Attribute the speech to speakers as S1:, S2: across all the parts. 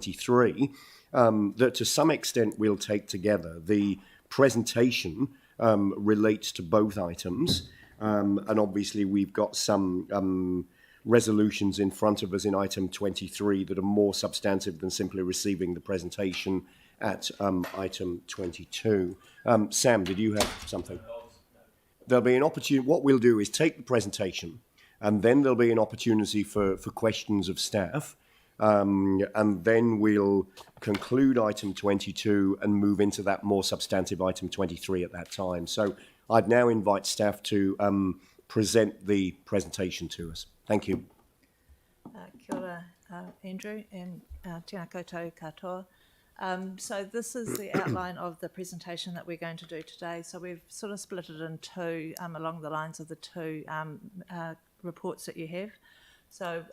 S1: 23, that to some extent we'll take together. The presentation relates to both items, and obviously we've got some resolutions in front of us in item 23 that are more substantive than simply receiving the presentation at item 22. Sam, did you have something? There'll be an opportunity. What we'll do is take the presentation, and then there'll be an opportunity for questions of staff, and then we'll conclude item 22 and move into that more substantive item 23 at that time. So I'd now invite staff to present the presentation to us. Thank you.
S2: Kia ora, Andrew, and tēnā koutou katoa. So this is the outline of the presentation that we're going to do today. So we've sort of split it in two along the lines of the two reports that you have. So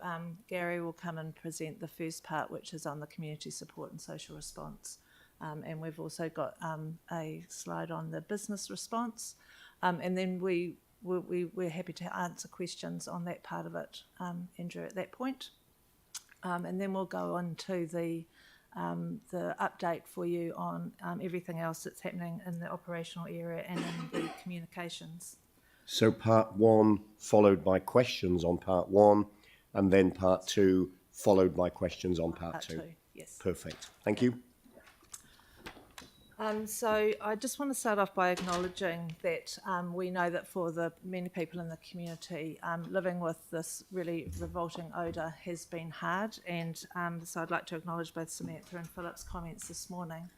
S2: Gary will come and present the first part, which is on the community support and social response. And we've also got a slide on the business response. And then we're happy to answer questions on that part of it, Andrew, at that point. And then we'll go on to the update for you on everything else that's happening in the operational area and in the communications.
S1: So part one followed by questions on part one, and then part two followed by questions on part two.
S2: Yes.
S1: Perfect. Thank you.
S2: So I just want to start off by acknowledging that we know that for the many people in the community, living with this really revolting odour has been hard, and so I'd like to acknowledge both Samantha and Philip's comments this morning,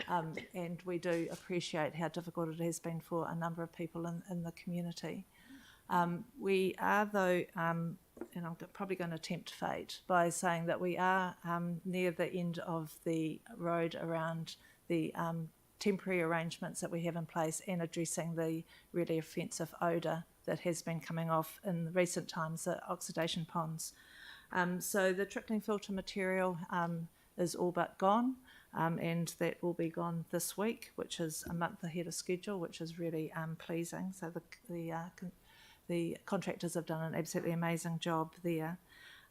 S2: and we do appreciate how difficult it has been for a number of people in the community. We are, though, and I'm probably going to tempt fate by saying that we are near the end of the road around the temporary arrangements that we have in place and addressing the really offensive odour that has been coming off in recent times, the oxidation ponds. So the trickling filter material is all but gone, and that will be gone this week, which is a month ahead of schedule, which is really pleasing. So the contractors have done an absolutely amazing job there.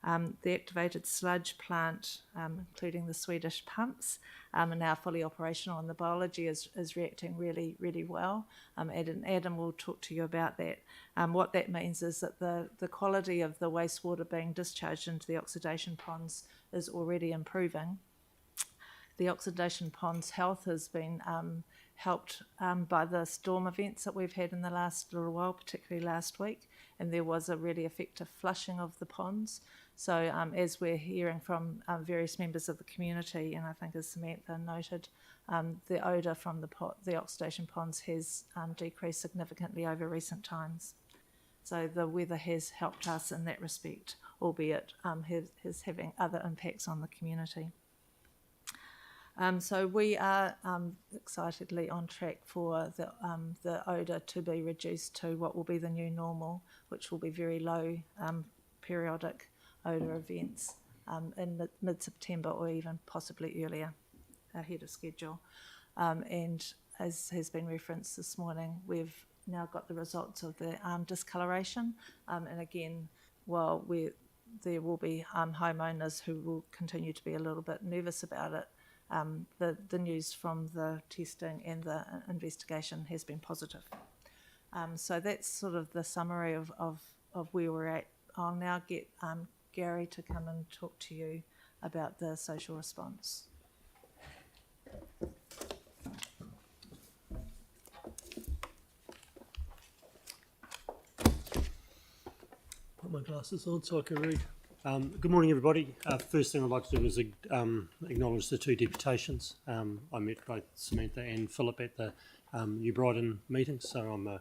S2: The activated sludge plant, including the Swedish pumps, are now fully operational, and the biology is reacting really, really well. Adam will talk to you about that. What that means is that the quality of the wastewater being discharged into the oxidation ponds is already improving. The oxidation ponds' health has been helped by the storm events that we've had in the last little while, particularly last week, and there was a really effective flushing of the ponds. So as we're hearing from various members of the community, and I think as Samantha noted, the odour from the oxidation ponds has decreased significantly over recent times. So the weather has helped us in that respect, albeit is having other impacts on the community. So we are excitedly on track for the odour to be reduced to what will be the new normal, which will be very low periodic odour events in mid-September or even possibly earlier, ahead of schedule. And as has been referenced this morning, we've now got the results of the discoloration. And again, while there will be homeowners who will continue to be a little bit nervous about it, the news from the testing and the investigation has been positive. So that's sort of the summary of where we're at. I'll now get Gary to come and talk to you about the social response.
S3: Put my glasses on so I can read. Good morning, everybody. First thing I'd like to do is acknowledge the two deputations. I met both Samantha and Philip at the New Brighton meeting, so I'm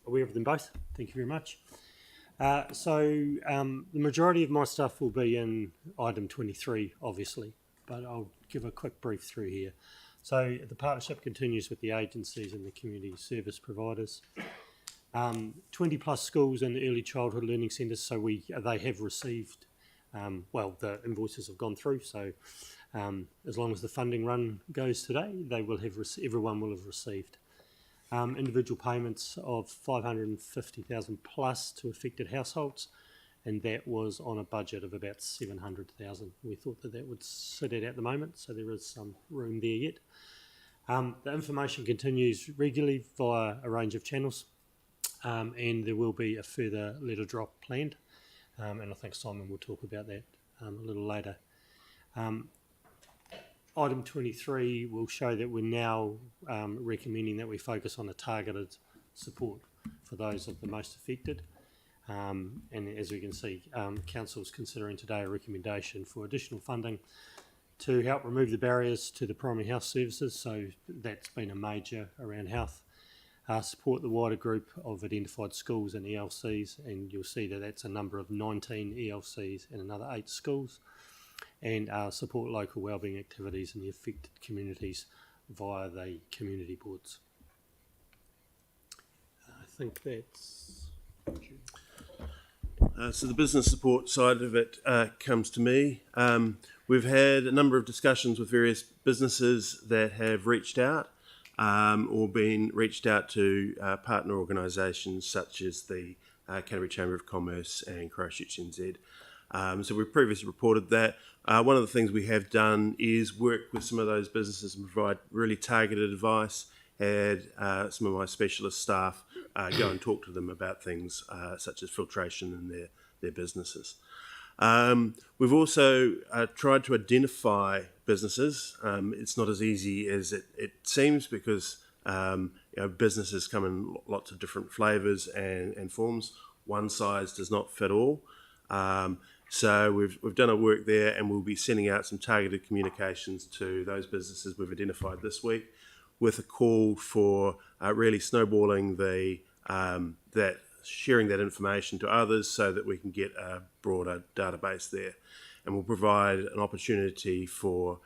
S3: aware of them both. Thank you very much. The majority of my stuff will be in item 23, obviously, but I'll give a quick brief through here. So the partnership continues with the agencies and the community service providers. 20 plus schools and early childhood learning centres, so they have received, the invoices have gone through, so as long as the funding run goes today, everyone will have received. Individual payments of $550,000 plus to affected households, and that was on a budget of about 700,000. We thought that would sit at the moment, so there is some room there yet. The information continues regularly via a range of channels, and there will be a further letter drop planned, and I think Simon will talk about that a little later. Item 23 will show that we're now recommending that we focus on a targeted support for those of the most affected. And as we can see, Council is considering today a recommendation for additional funding to help remove the barriers to the primary health services. So that's been a major around health. Support the wider group of identified schools and ELCs, and you'll see that that's a number of 19 ELCs and another 8 schools. And support local wellbeing activities in the affected communities via the community boards. I think that's...
S4: So the business support side of it comes to me. We've had a number of discussions with various businesses that have reached out or been reached out to partner organisations such as the Canterbury Chamber of Commerce and Christchurch NZ. So we've previously reported that. One of the things we have done is work with some of those businesses and provide really targeted advice. Had some of my specialist staff go and talk to them about things such as filtration in their businesses. We've also tried to identify businesses. It's not as easy as it seems because businesses come in lots of different flavours and forms. One size does not fit all. So we've done our work there, and we'll be sending out some targeted communications to those businesses we've identified this week, with a call for really snowballing that sharing that information to others so that we can get a broader database there, and we'll provide an opportunity for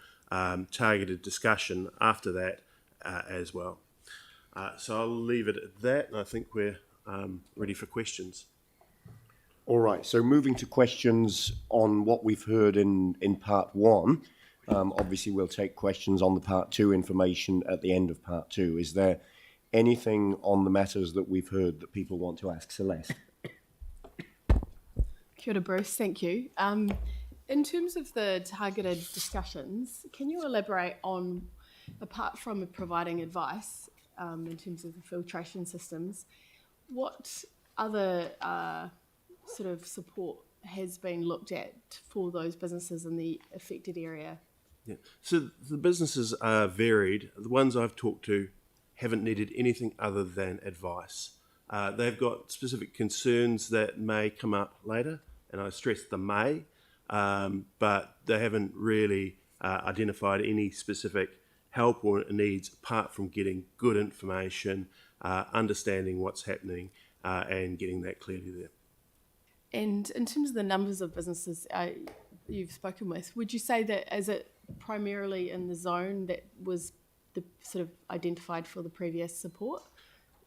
S4: targeted discussion after that as well. So I'll leave it at that, and I think we're ready for questions.
S1: All right, so moving to questions on what we've heard in part one. Obviously, we'll take questions on the part two information at the end of part two. Is there anything on the matters that we've heard that people want to ask Celeste?
S5: Kia ora, Bruce, thank you. In terms of the targeted discussions, can you elaborate on, apart from providing advice in terms of the filtration systems, what other sort of support has been looked at for those businesses in the affected area?
S4: Yeah. So the businesses are varied. The ones I've talked to haven't needed anything other than advice. They've got specific concerns that may come up later, and I stress the may, but they haven't really identified any specific help or needs apart from getting good information, understanding what's happening, and getting that clearly there.
S5: And in terms of the numbers of businesses you've spoken with, would you say that is it primarily in the zone that was the sort of identified for the previous support?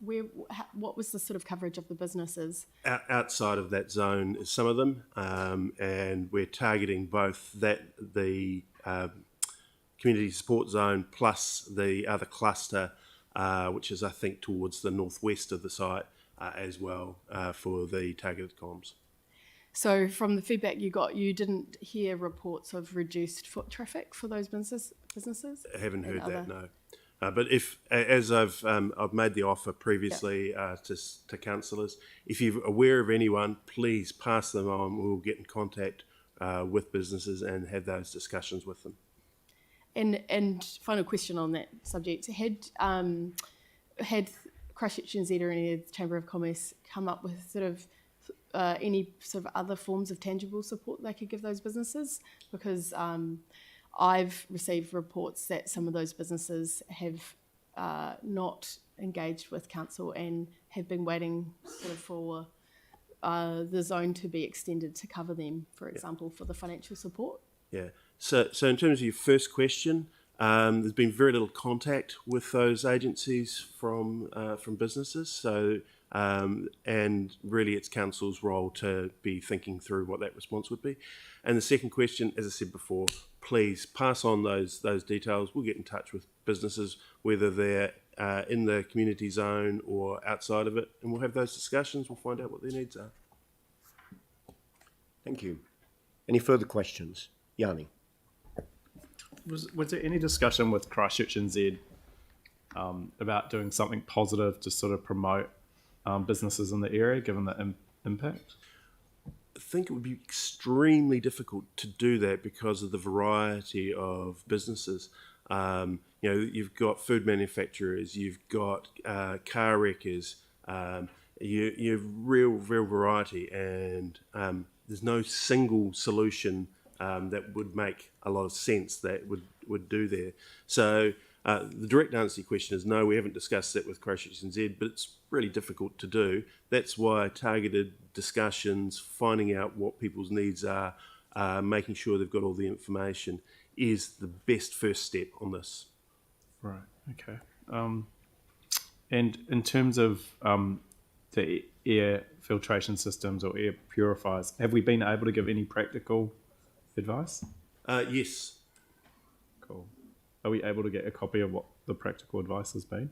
S5: What was the sort of coverage of the businesses?
S4: Outside of that zone is some of them, and we're targeting both the community support zone plus the other cluster, which is I think towards the northwest of the site as well for the targeted comms.
S5: So from the feedback you got, you didn't hear reports of reduced foot traffic for those businesses?
S4: I haven't heard that, no. But if, as I've made the offer previously to councillors, if you're aware of anyone, please pass them on. We'll get in contact with businesses and have those discussions with them.
S5: And final question on that subject: had Christchurch NZ or any of the Chamber of Commerce come up with sort of any sort of other forms of tangible support they could give those businesses? Because I've received reports that some of those businesses have not engaged with council and have been waiting sort of for the zone to be extended to cover them, for example, for the financial support.
S4: Yeah. So in terms of your first question, there's been very little contact with those agencies from businesses. So and really, it's council's role to be thinking through what that response would be. And the second question, as I said before, please pass on those details. We'll get in touch with businesses, whether they're in the community zone or outside of it, and we'll have those discussions. We'll find out what their needs are.
S1: Thank you. Any further questions? Yanni?
S6: Was there any discussion with Christchurch NZ about doing something positive to sort of promote businesses in the area, given the impact?
S4: I think it would be extremely difficult to do that because of the variety of businesses. You've got food manufacturers, you've got car wreckers, you have real variety, and there's no single solution that would make a lot of sense that would do there. So the direct answer to your question is no, we haven't discussed that with Christchurch NZ, but it's really difficult to do. That's why targeted discussions, finding out what people's needs are, making sure they've got all the information is the best first step on this.
S6: Right. Okay. And in terms of the air filtration systems or air purifiers, have we been able to give any practical advice?
S4: Yes.
S6: Cool. Are we able to get a copy of what the practical advice has been?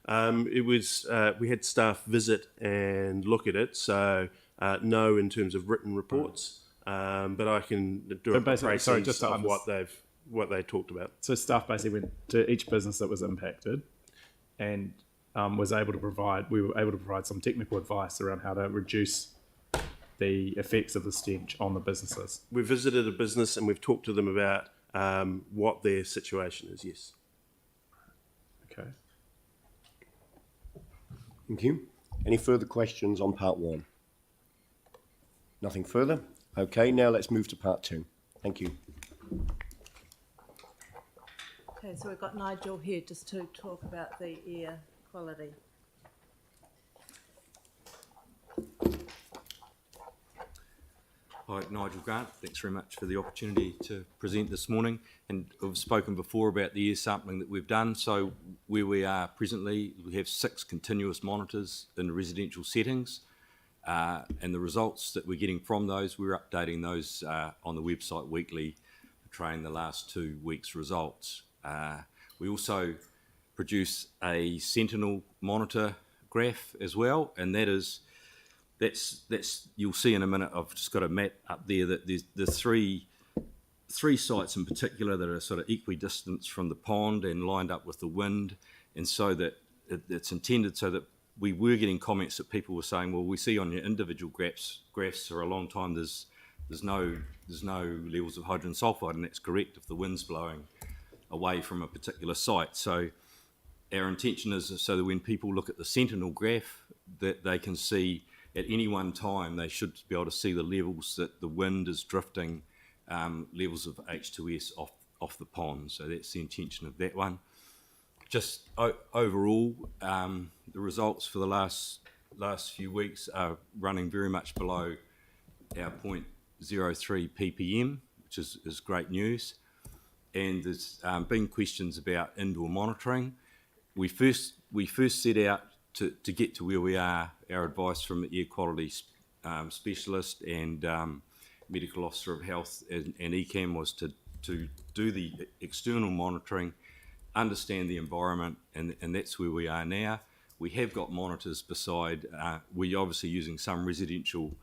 S4: It was we had staff visit and look at it, so no in terms of written reports, but I can do a precis of what they talked about.
S6: So staff basically went to each business that was impacted and we were able to provide some technical advice around how to reduce the effects of the stench on the businesses.
S4: We visited a business and we've talked to them about what their situation is, yes.
S6: Okay.
S1: Thank you. Any further questions on part one? Nothing further? Okay, now let's move to part two. Thank you.
S2: Okay, so we've got Nigel here just to talk about the air quality.
S7: Hi, Nigel Grant. Thanks very much for the opportunity to present this morning. And I've spoken before about the air sampling that we've done. So where we are presently, we have 6 continuous monitors in residential settings. And the results that we're getting from those, we're updating those on the website weekly, portraying the last 2 weeks' results. We also produce a Sentinel monitor graph as well, and that's you'll see in a minute. I've just got a map up there that there's the three sites in particular that are sort of equidistant from the pond and lined up with the wind, and so that it's intended so that we were getting comments that people were saying, well, we see on your individual graphs for a long time there's no levels of hydrogen sulfide, and that's correct if the wind's blowing away from a particular site. So our intention is so that when people look at the Sentinel graph, that they can see at any one time, they should be able to see the levels that the wind is drifting, levels of H2S off the pond. So that's the intention of that one. Just overall, the results for the last few weeks are running very much below our 0.03 ppm, which is great news. And there's been questions about indoor monitoring. We first set out to get to where we are. Our advice from the air quality specialist and medical officer of health and ECAM was to do the external monitoring, understand the environment, and that's where we are now. We have got monitors beside. We're obviously using some residential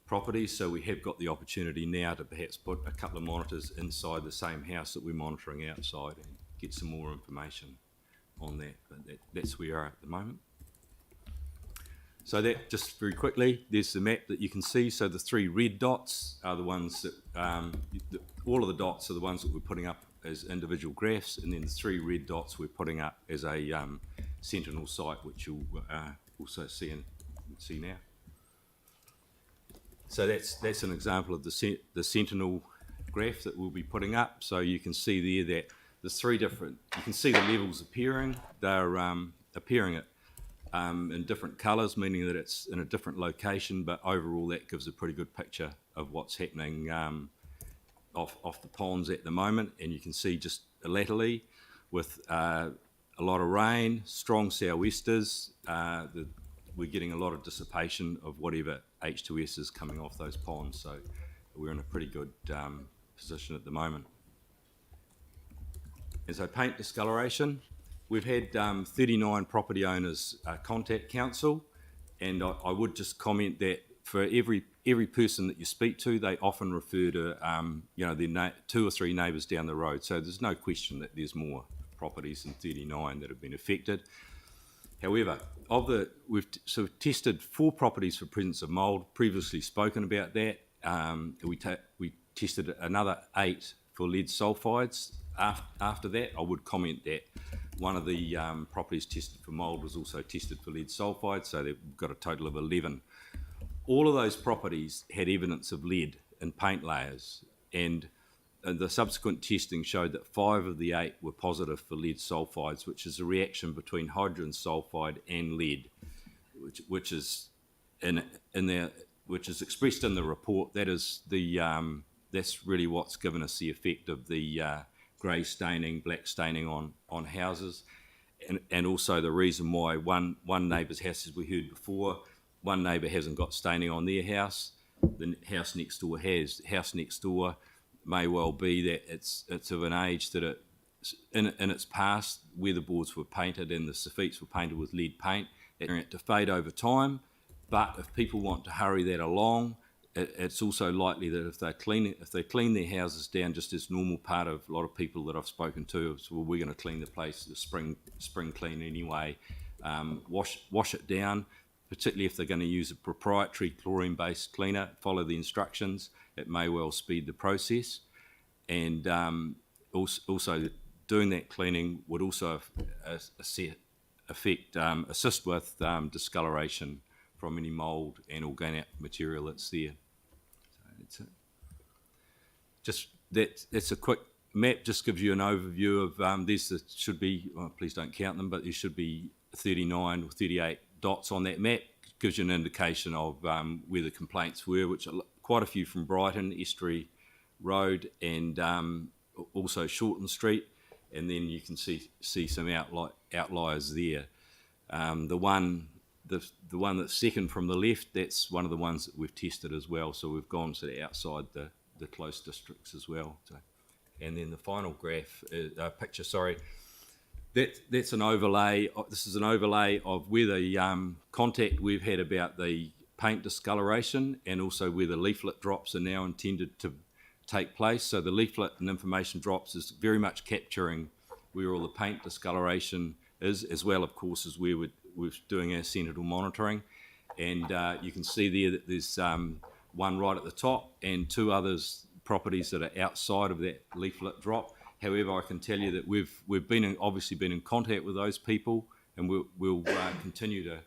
S7: properties, so we have got the opportunity now to perhaps put a couple of monitors inside the same house that we're monitoring outside and get some more information on that. But that's where we are at the moment. So that, just very quickly, there's the map that you can see. So the 3 red dots are the ones that, all of the dots are the ones that we're putting up as individual graphs, and then the 3 red dots we're putting up as a Sentinel site, which you'll also see now. So that's an example of the Sentinel graph that we'll be putting up. So you can see there that there's 3 different, you can see the levels appearing. They're appearing at in different colours, meaning that it's in a different location, but overall that gives a pretty good picture of what's happening off the ponds at the moment. And you can see just latterly with a lot of rain, strong sou'westers, we're getting a lot of dissipation of whatever H2S is coming off those ponds. So we're in a pretty good position at the moment. And so paint discoloration. We've had 39 property owners contact council, and I would just comment that for every every person that you speak to, they often refer to their 2 or 3 neighbours down the road. So there's no question that there's more properties than 39 that have been affected. However, we've sort of tested 4 properties for presence of mould. Previously spoken about that. We tested another 8 for lead sulphides. After that, I would comment that one of the properties tested for mould was also tested for lead sulphide, so they've got a total of 11. All of those properties had evidence of lead in paint layers, and the subsequent testing showed that 5 of the 8 were positive for lead sulphides, which is a reaction between hydrogen sulphide and lead, which is expressed in the report. That is that's really what's given us the effect of the grey staining, black staining on houses, and also the reason why one neighbour's house, as we heard before, one neighbour hasn't got staining on their house, the house next door has. The house next door may well be that it's of an age that in its past, weatherboards were painted and the sophites were painted with lead paint. It's going to fade over time, but if people want to hurry that along, it's also likely that if they clean their houses down, just as normal part of a lot of people that I've spoken to, so we're going to clean the place, the spring clean anyway, wash it down, particularly if they're going to use a proprietary chlorine-based cleaner, follow the instructions, it may well speed the process. And also doing that cleaning would also assist with discoloration from any mould and organic material that's there. So that's a quick map, just gives you an overview of should be, well, please don't count them, but there should be 39 or 38 dots on that map. Gives you an indication of where the complaints were, which are quite a few from Brighton, Estuary Road, and also Shorten Street, and then you can see some outliers there. The one that's second from the left, that's one of the ones that we've tested as well, so we've gone sort of outside the close districts as well. So, and then the final picture, that's an overlay. This is an overlay of where the contact we've had about the paint discoloration and also where the leaflet drops are now intended to take place. So the leaflet and information drops is very much capturing where all the paint discoloration is, as well, of course, as where we're doing our sentinel monitoring. And you can see there that there's one right at the top and 2 others properties that are outside of that leaflet drop. However, I can tell you that we've obviously been in contact with those people, and we'll continue to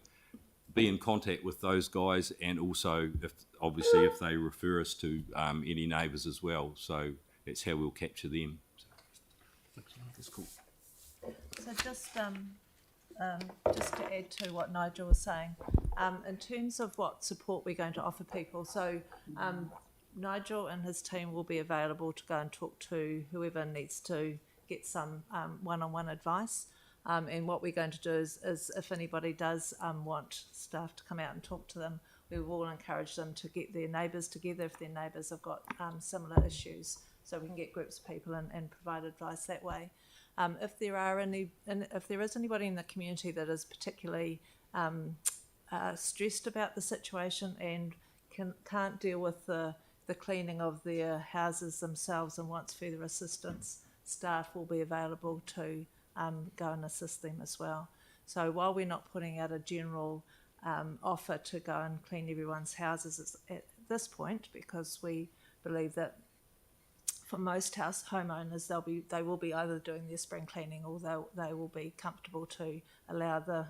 S7: be in contact with those guys, and also if they refer us to any neighbours as well. So that's how we'll capture them. So, that's cool.
S2: So just to add to what Nigel was saying, in terms of what support we're going to offer people, so Nigel and his team will be available to go and talk to whoever needs to get some one-on-one advice. And what we're going to do is if anybody does want staff to come out and talk to them, we will encourage them to get their neighbours together if their neighbours have got similar issues, so we can get groups of people and provide advice that way. If there is anybody in the community that is particularly stressed about the situation and can't deal with the cleaning of their houses themselves and wants further assistance, staff will be available to go and assist them as well. So while we're not putting out a general offer to go and clean everyone's houses at this point, because we believe that for most homeowners, they will be either doing their spring cleaning or they will be comfortable to allow the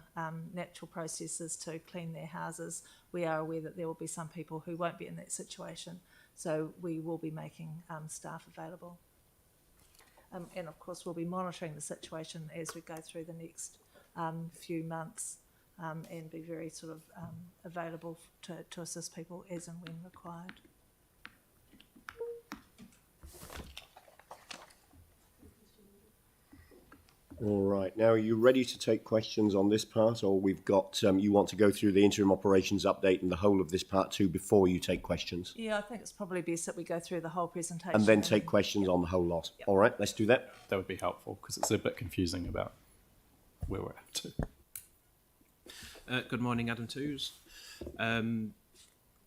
S2: natural processes to clean their houses. We are aware that there will be some people who won't be in that situation, so we will be making staff available. And of course, we'll be monitoring the situation as we go through the next few months and be very sort of available to assist people as and when required.
S1: All right. Now, are you ready to take questions on this part, or we've got you want to go through the interim operations update and the whole of this part 2 before you take questions?
S2: Yeah, I think it's probably best that we go through the whole presentation.
S1: And then take questions on the whole lot. Yep. All right, let's do that.
S6: That would be helpful because it's a bit confusing about where we're at to.
S8: Good morning, Adam Twos.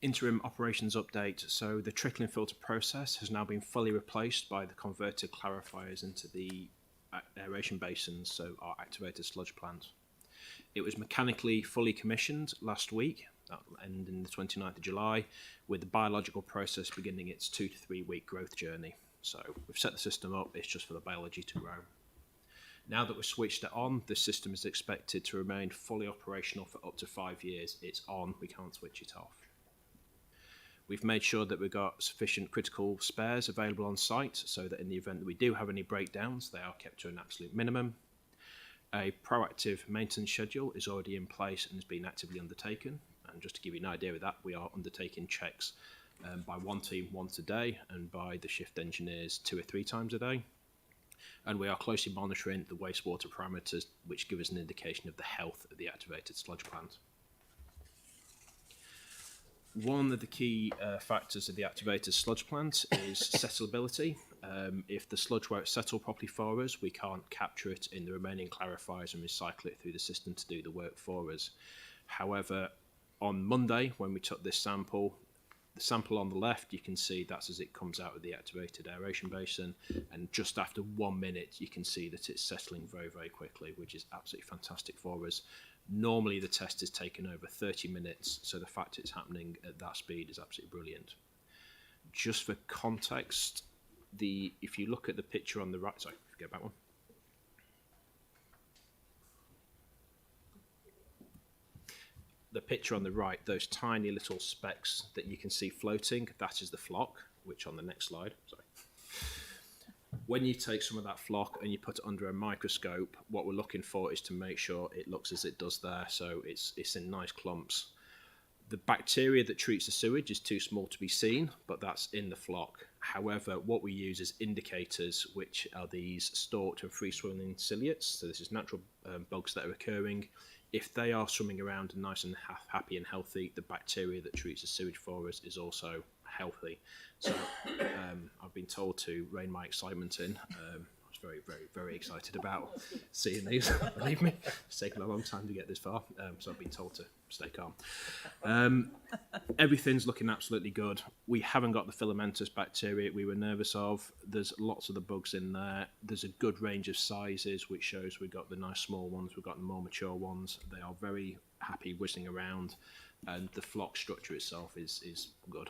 S8: Interim operations update. So the trickling filter process has now been fully replaced by the converted clarifiers into the aeration basins, so our activated sludge plant. It was mechanically fully commissioned last week, that ending the 29th of July, with the biological process beginning its 2 to 3 week growth journey. So we've set the system up, it's just for the biology to grow. Now that we've switched it on, the system is expected to remain fully operational for up to 5 years. It's on, we can't switch it off. We've made sure that we've got sufficient critical spares available on site so that in the event that we do have any breakdowns, they are kept to an absolute minimum. A proactive maintenance schedule is already in place and has been actively undertaken. And just to give you an idea of that, we are undertaking checks by one team once a day and by the shift engineers 2 or 3 times a day. And we are closely monitoring the wastewater parameters, which give us an indication of the health of the activated sludge plant. One of the key factors of the activated sludge plant is settleability. If the sludge won't settle properly for us, we can't capture it in the remaining clarifiers and recycle it through the system to do the work for us. However, on Monday, when we took this sample, the sample on the left, you can see that's as it comes out of the activated aeration basin, and just after 1 minute, you can see that it's settling very, very quickly, which is absolutely fantastic for us. Normally the test is taken over 30 minutes, so the fact it's happening at that speed is absolutely brilliant. Just for context, if you look at the picture on the right, sorry, go back one. The picture on the right, those tiny little specks that you can see floating, that is the flock, which on the next slide, sorry. When you take some of that flock and you put it under a microscope, what we're looking for is to make sure it looks as it does there, so it's in nice clumps. The bacteria that treats the sewage is too small to be seen, but that's in the flock. However, what we use is indicators, which are these stalked and free-swimming ciliates, so this is natural bugs that are occurring. If they are swimming around and nice and happy and healthy, the bacteria that treats the sewage for us is also healthy. So I've been told to rein my excitement in. I was very, very, very excited about seeing these. Believe me, it's taken a long time to get this far, so I've been told to stay calm. Everything's looking absolutely good. We haven't got the filamentous bacteria we were nervous of. There's lots of the bugs in there. There's a good range of sizes, which shows we've got the nice small ones, we've got the more mature ones. They are very happy whistling around, and the flock structure itself is good.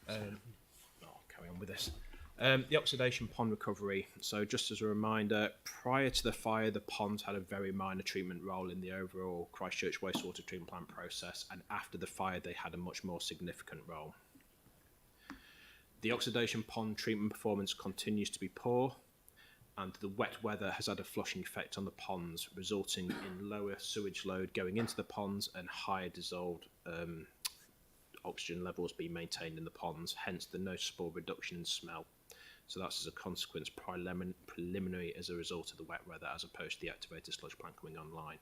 S8: I'll carry on with this. The oxidation pond recovery. So just as a reminder, prior to the fire, the ponds had a very minor treatment role in the overall Christchurch wastewater treatment plant process, and after the fire, they had a much more significant role. The oxidation pond treatment performance continues to be poor, and the wet weather has had a flushing effect on the ponds, resulting in lower sewage load going into the ponds and higher dissolved oxygen levels being maintained in the ponds, hence the noticeable reduction in smell. So that's as a consequence preliminary as a result of the wet weather, as opposed to the activated sludge plant coming online.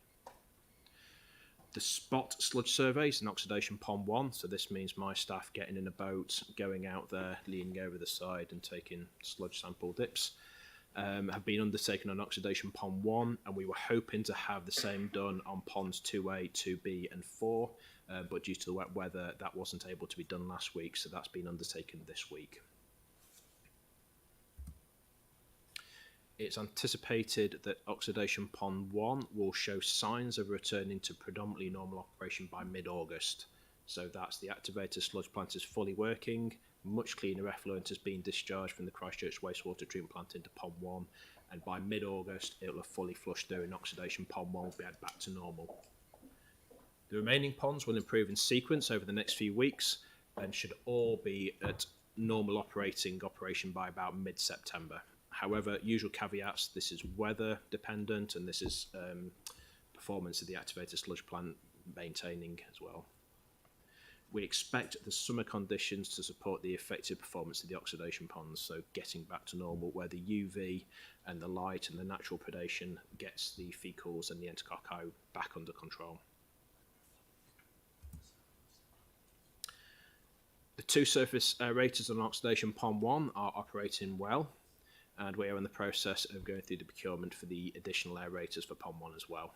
S8: The spot sludge surveys in Oxidation Pond 1, so this means my staff getting in a boat, going out there, leaning over the side and taking sludge sample dips, have been undertaken on Oxidation Pond 1, and we were hoping to have the same done on Ponds 2A, 2B and 4, but due to the wet weather that wasn't able to be done last week, so that's been undertaken this week. It's anticipated that Oxidation Pond 1 will show signs of returning to predominantly normal operation by mid-August. So that's the activated sludge plant is fully working, much cleaner effluent has been discharged from the Christchurch wastewater treatment plant into Pond 1, and by mid-August it will have fully flushed through and Oxidation Pond 1 will be back to normal. The remaining ponds will improve in sequence over the next few weeks and should all be at normal operation by about mid-September. However, usual caveats, this is weather dependent and this is performance of the activated sludge plant maintaining as well. We expect the summer conditions to support the effective performance of the oxidation ponds, so getting back to normal where the UV and the light and the natural predation gets the fecals and the enterococci back under control. The 2 surface aerators on Oxidation Pond 1 are operating well, and we are in the process of going through the procurement for the additional aerators for Pond 1 as well.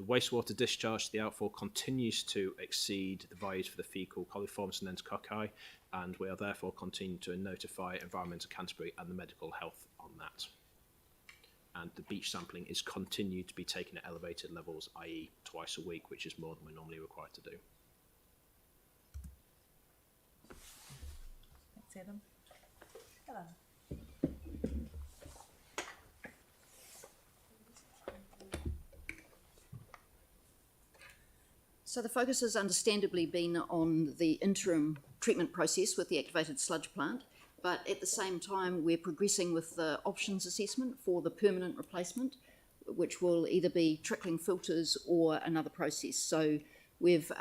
S8: The wastewater discharge to the outfall continues to exceed the values for the fecal coliforms and enterococci, and we are therefore continuing to notify Environmental Canterbury and the medical health on that. And the beach sampling is continued to be taken at elevated levels, i.e. twice a week, which is more than we're normally required to do.
S2: Thanks, Adam. Hello.
S9: So the focus has understandably been on the interim treatment process with the activated sludge plant, but at the same time we're progressing with the options assessment for the permanent replacement, which will either be trickling filters or another process. So we've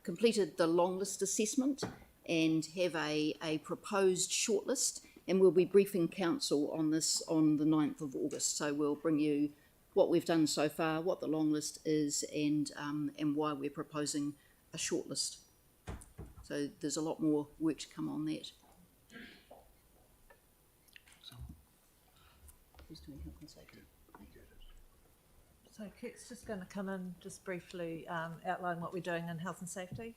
S9: completed the long list assessment and have a proposed shortlist, and we'll be briefing council on this on the 9th of August. So we'll bring you what we've done so far, what the long list is, and why we're proposing a shortlist. So there's a lot more work to come on that. Who's doing health and safety?
S2: So Kurt's just going to come in, just briefly outline what we're doing in health and safety.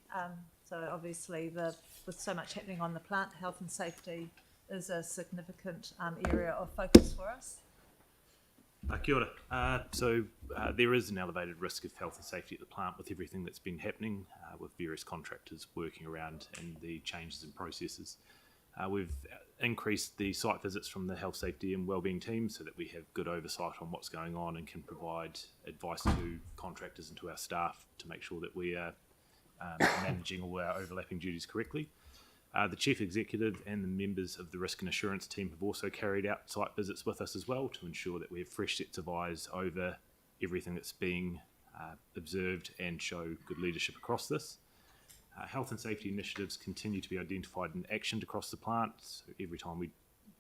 S2: So obviously with so much happening on the plant, health and safety is a significant area of focus for us.
S6: Kia ora. So there is an elevated risk of health and safety at the plant with everything that's been happening with various contractors working around and the changes in processes. We've increased the site visits from the health, safety and wellbeing team so that we have good oversight on what's going on and can provide advice to contractors and to our staff to make sure that we are managing all our overlapping duties correctly. The Chief Executive and the members of the Risk and Assurance team have also carried out site visits with us as well to ensure that we have fresh sets of eyes over everything that's being observed and show good leadership across this. Health and safety initiatives continue to be identified and actioned across the plant. So every time we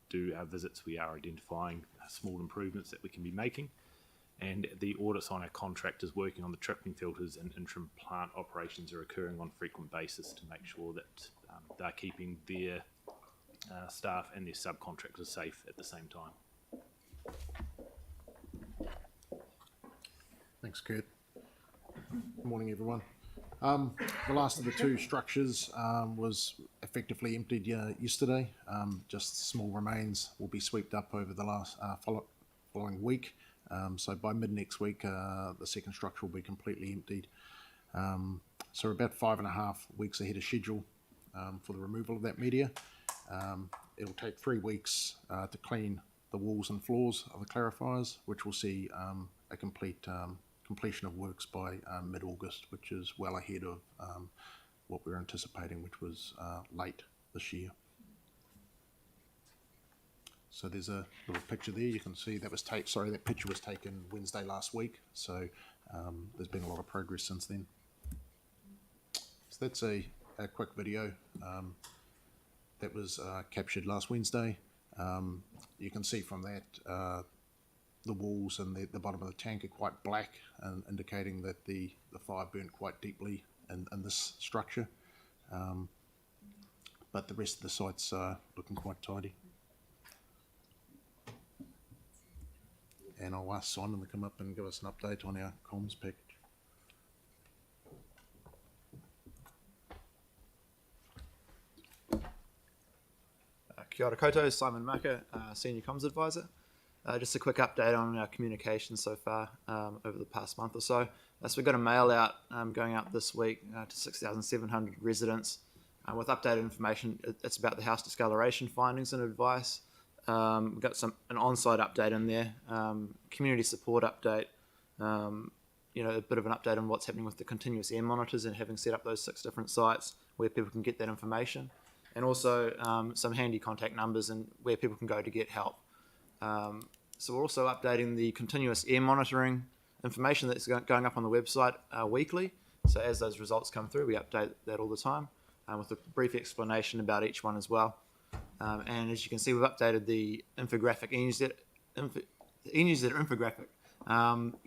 S6: do our visits, we are identifying small improvements that we can be making. And the audits on our contractors working on the trickling filters and interim plant operations are occurring on a frequent basis to make sure that they're keeping their staff and their subcontractors safe at the same time.
S10: Thanks, Kurt. Good morning, everyone. The last of the two structures was effectively emptied yesterday. Just small remains will be swept up over the last following week. So by mid next week, the second structure will be completely emptied. So we're about 5.5 weeks ahead of schedule for the removal of that media. It'll take 3 weeks to clean the walls and floors of the clarifiers, which will see a completion of works by mid-August, which is well ahead of what we were anticipating, which was late this year. So there's a little picture there. You can see that was that picture was taken Wednesday last week. So there's been a lot of progress since then. So that's a quick video that was captured last Wednesday. You can see from that the walls and the bottom of the tank are quite black, and indicating that the fire burnt quite deeply in this structure. But the rest of the site's looking quite tidy. And I'll ask Simon to come up and give us an update on our comms package.
S11: Kia ora koutou, Simon Maka, Senior Comms Advisor. Just a quick update on our communication so far over the past month or so. So we've got a mail out going out this week to 6,700 residents with updated information. It's about the house discoloration findings and advice. We've got an on-site update in there, community support update, a bit of an update on what's happening with the continuous air monitors and having set up those 6 different sites where people can get that information, and also some handy contact numbers and where people can go to get help. So we're also updating the continuous air monitoring information that's going up on the website weekly. So as those results come through, we update that all the time with a brief explanation about each one as well. And as you can see, we've updated the infographic, e-newsletter infographic.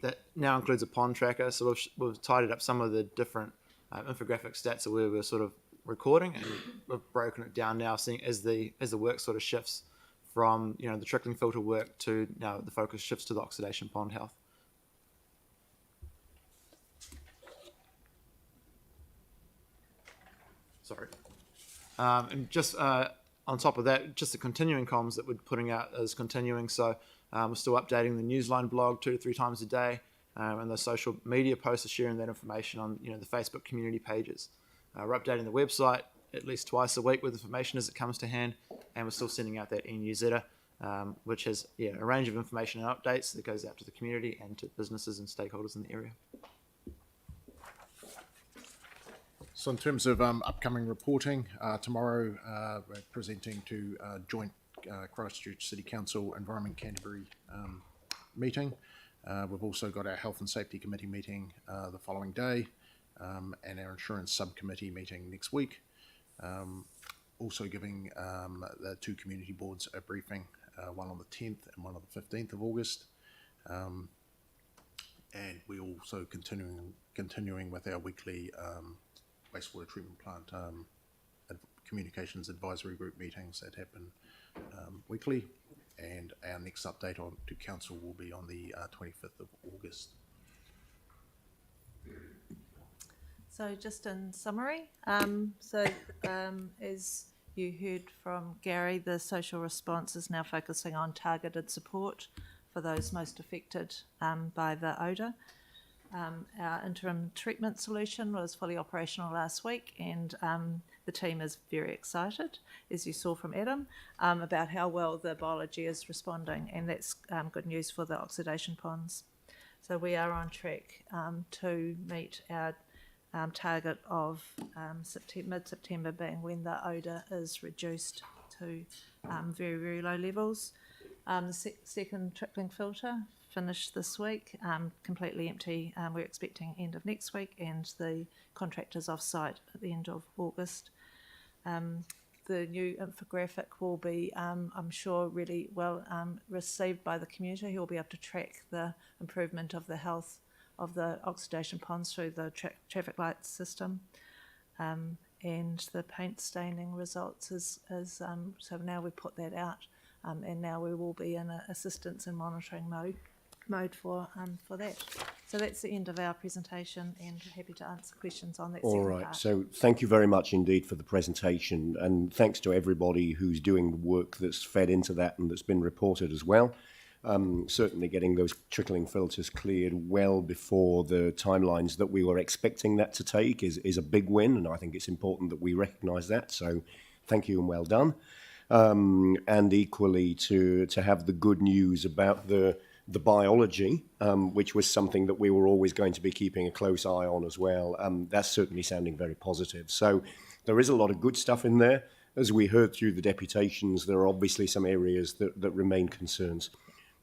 S11: That now includes a pond tracker. So we've tidied up some of the different infographic stats that we were sort of recording, and we've broken it down now, seeing as the work sort of shifts from the trickling filter work to now the focus shifts to the oxidation pond health. Sorry. And just on top of that, just the continuing comms that we're putting out is continuing. So we're still updating the Newsline blog 2 to 3 times a day, and the social media posts are sharing that information on the Facebook community pages. We're updating the website at least twice a week with information as it comes to hand, and we're still sending out that e-newsletter, which has a range of information and updates that goes out to the community and to businesses and stakeholders in the area.
S10: So in terms of upcoming reporting, tomorrow we're presenting to joint Christchurch City Council Environment Canterbury meeting. We've also got our Health and Safety Committee meeting the following day, and our Insurance Subcommittee meeting next week. Also giving the 2 community boards a briefing, one on the 10th and one on the 15th of August. And we also continuing with our weekly wastewater treatment plant communications advisory group meetings that happen weekly, and our next update to council will be on the 25th of August.
S2: So just in summary, as you heard from Gary, the social response is now focusing on targeted support for those most affected by the odour. Our interim treatment solution was fully operational last week, and the team is very excited, as you saw from Adam, about how well the biology is responding, and that's good news for the oxidation ponds. So we are on track to meet our target of mid-September being when the odour is reduced to very, very low levels. The second trickling filter finished this week, completely empty. We're expecting end of next week, and the contractor's off-site at the end of August. The new infographic will be, I'm sure, really well received by the community. He'll be able to track the improvement of the health of the oxidation ponds through the traffic light system, and the paint staining results is so now we put that out, and now we will be in a assistance and monitoring mode for that. So that's the end of our presentation, and happy to answer questions on that.
S1: All right, so thank you very much indeed for the presentation, and thanks to everybody who's doing the work that's fed into that and that's been reported as well. Certainly getting those trickling filters cleared well before the timelines that we were expecting that to take is a big win, and I think it's important that we recognise that, so thank you and well done. And equally to have the good news about the biology, which was something that we were always going to be keeping a close eye on as well. That's certainly sounding very positive. So there is a lot of good stuff in there. As we heard through the deputations, there are obviously some areas that remain concerns.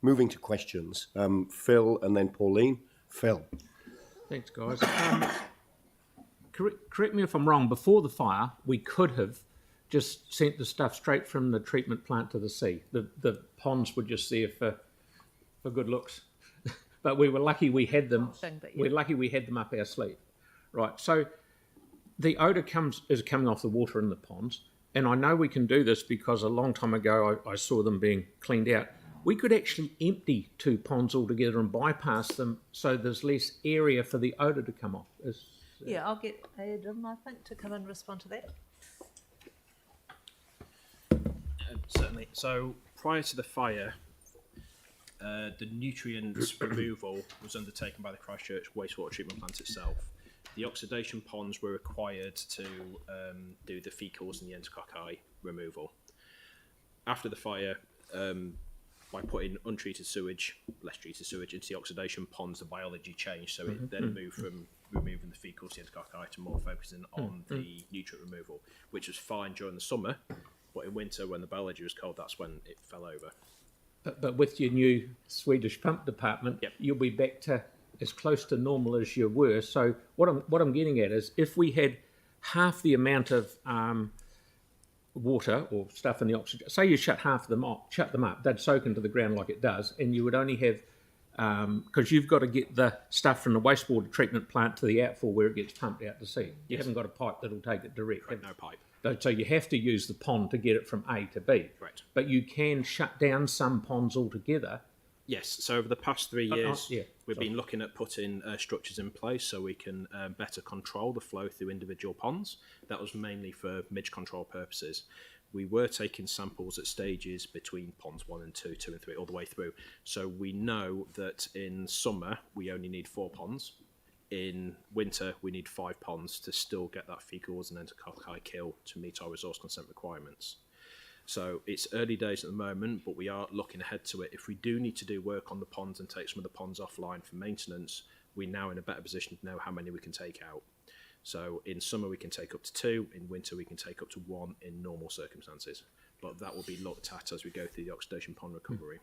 S1: Moving to questions, Phil and then Pauline. Phil.
S12: Thanks, guys. Correct me if I'm wrong, before the fire, we could have just sent the stuff straight from the treatment plant to the sea. The ponds were just there for good looks. But we were lucky we had them. We're lucky we had them up our sleeve. Right, so the odour is coming off the water in the ponds, and I know we can do this because a long time ago I saw them being cleaned out. We could actually empty 2 ponds altogether and bypass them so there's less area for the odour to come off.
S2: Yeah, I'll get Adam, I think, to come and respond to that.
S8: Certainly. So prior to the fire, the nutrients removal was undertaken by the Christchurch Wastewater Treatment Plant itself. The oxidation ponds were required to do the faecals and the enterococci removal. After the fire, by putting untreated sewage, less treated sewage, into the oxidation ponds, the biology changed. So it then moved from removing the faecals, the enterococci, to more focusing on the nutrient removal, which was fine during the summer. But in winter, when the biology was cold, that's when it fell over.
S12: But with your new Swedish pump department,
S8: Yep.
S12: You'll be back to as close to normal as you were. So what I'm getting at is, if we had half the amount of water or stuff in the oxygen, say you shut them up, they'd soak into the ground like it does, and you would only have, because you've got to get the stuff from the wastewater treatment plant to the outfall where it gets pumped out to sea. You haven't got a pipe that'll take it direct.
S8: Correct, no pipe.
S12: So you have to use the pond to get it from A to B.
S8: Correct.
S12: But you can shut down some ponds altogether
S8: Yes, so over the past 3 years,
S12: yeah,
S8: we've
S12: sorry.
S8: been looking at putting structures in place so we can better control the flow through individual ponds. That was mainly for midge control purposes. We were taking samples at stages between ponds 1 and 2, 2 and 3, all the way through. So we know that in summer, we only need 4 ponds. In winter, we need 5 ponds to still get that fecals and then to high kill to meet our resource consent requirements. So it's early days at the moment, but we are looking ahead to it. If we do need to do work on the ponds and take some of the ponds offline for maintenance, we're now in a better position to know how many we can take out. So in summer we can take up to 2, in winter we can take up to 1 in normal circumstances. But that will be looked at as we go through the oxidation pond recovery.